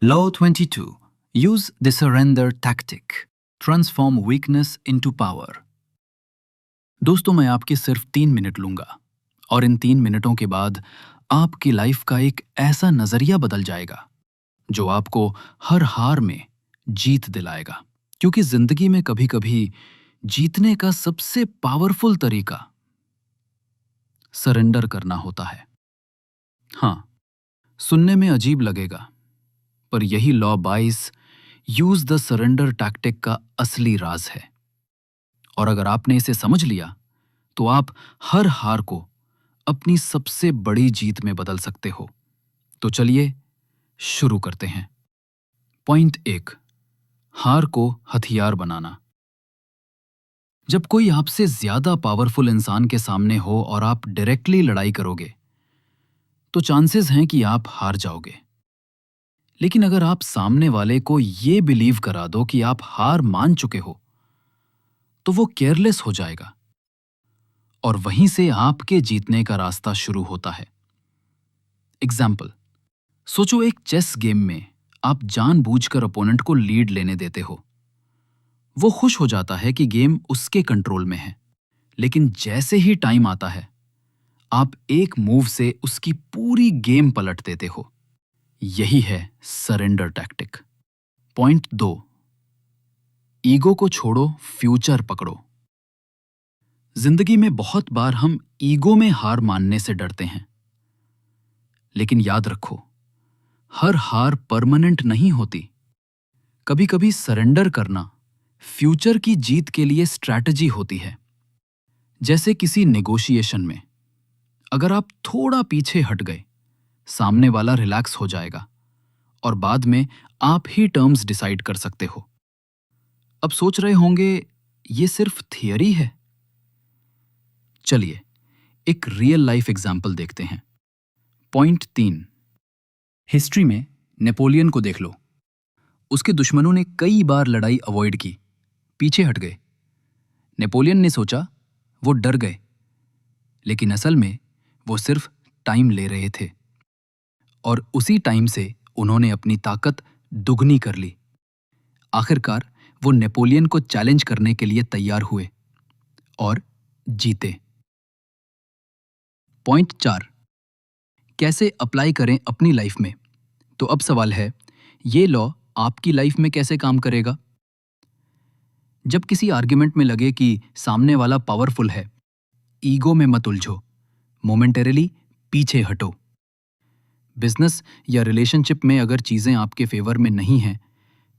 Law 22. Use the surrender tactic. Transform weakness into power. दोस्तों, मैं आपके सिर्फ 3 मिनट लूंगा और इन 3 मिनटों के बाद आपकी लाइफ का एक ऐसा नजरिया बदल जाएगा जो आपको हर हार में जीत दिलाएगा। क्योंकि जिंदगी में कभी-कभी जीतने का सबसे पावरफुल तरीका सरेंडर करना होता है। हाँ, सुनने में अजीब लगेगा, पर यही law 22 use the surrender tactic का असली राज है। और अगर आपने इसे समझ लिया तो आप हर हार को अपनी सबसे बड़ी जीत में बदल सकते हो। तो चलिए शुरू करते हैं। पॉइंट 1, हार को हथियार बनाना। जब कोई आपसे ज्यादा पावरफुल इंसान के सामने हो और आप डायरेक्टली लड़ाई करोगे तो चांसेस हैं कि आप हार जाओगे। लेकिन अगर आप सामने वाले को यह बिलीव करा दो कि आप हार मान चुके हो तो वो केयरलेस हो जाएगा और वहीं से आपके जीतने का रास्ता शुरू होता है। एग्जाम्पल, सोचो एक चेस गेम में आप जानबूझकर ओपोनेंट को लीड लेने देते हो। वो खुश हो जाता है कि गेम उसके कंट्रोल में है, लेकिन जैसे ही टाइम आता है आप एक मूव से उसकी पूरी गेम पलट देते हो। यही है सरेंडर टैक्टिक। पॉइंट 2, ईगो को छोड़ो, फ्यूचर पकड़ो। जिंदगी में बहुत बार हम ईगो में हार मानने से डरते हैं, लेकिन याद रखो, हर हार परमानेंट नहीं होती। कभी कभी सरेंडर करना फ्यूचर की जीत के लिए स्ट्रैटेजी होती है। जैसे किसी नेगोशिएशन में अगर आप थोड़ा पीछे हट गए, सामने वाला रिलैक्स हो जाएगा और बाद में आप ही टर्म्स डिसाइड कर सकते हो। अब सोच रहे होंगे ये सिर्फ थियरी है। चलिए एक रियल लाइफ एग्जाम्पल देखते हैं। पॉइंट 3, हिस्ट्री में नेपोलियन को देख लो। उसके दुश्मनों ने कई बार लड़ाई अवॉइड की, पीछे हट गए। नेपोलियन ने सोचा वो डर गए, लेकिन असल में वो सिर्फ टाइम ले रहे थे और उसी टाइम से उन्होंने अपनी ताकत दुगनी कर ली। आखिरकार वो नेपोलियन को चैलेंज करने के लिए तैयार हुए और जीते। पॉइंट 4, कैसे अप्लाई करें अपनी लाइफ में। तो अब सवाल है, ये लॉ आपकी लाइफ में कैसे काम करेगा? जब किसी आर्ग्यूमेंट में लगे कि सामने वाला पावरफुल है, ईगो में मत उलझो, मोमेंटरीली पीछे हटो। बिजनेस या रिलेशनशिप में अगर चीजें आपके फेवर में नहीं हैं,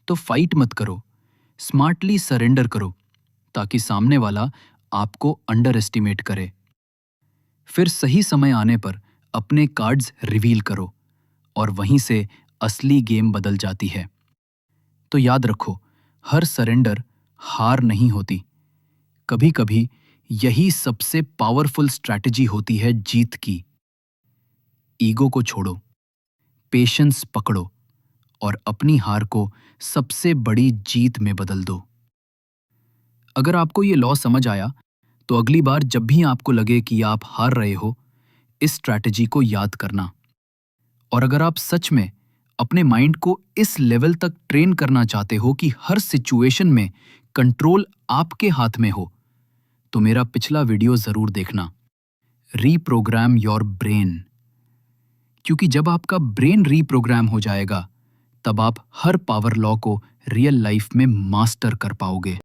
तो फाइट मत करो, स्मार्टली सरेंडर करो ताकि सामने वाला आपको अंडर एस्टिमेट करे। फिर सही समय आने पर अपने कार्ड्स रिवील करो और वहीं से असली गेम बदल जाती है। तो याद रखो, हर सरेंडर हार नहीं होती। कभी कभी यही सबसे पावरफुल स्ट्रैटेजी होती है जीत की। ईगो को छोड़ो, पेशेंस पकड़ो और अपनी हार को सबसे बड़ी जीत में बदल दो। अगर आपको ये लॉ समझ आया तो अगली बार जब भी आपको लगे कि आप हार रहे हो, इस स्ट्रैटेजी को याद करना। और अगर आप सच में अपने माइंड को इस लेवल तक ट्रेन करना चाहते हो कि हर सिचुएशन में कंट्रोल आपके हाथ में हो, तो मेरा पिछला वीडियो जरूर देखना, रीप्रोग्राम योर ब्रेन। क्योंकि जब आपका ब्रेन रीप्रोग्राम हो जाएगा, तब आप हर पावर लॉ को रियल लाइफ में मास्टर कर पाओगे।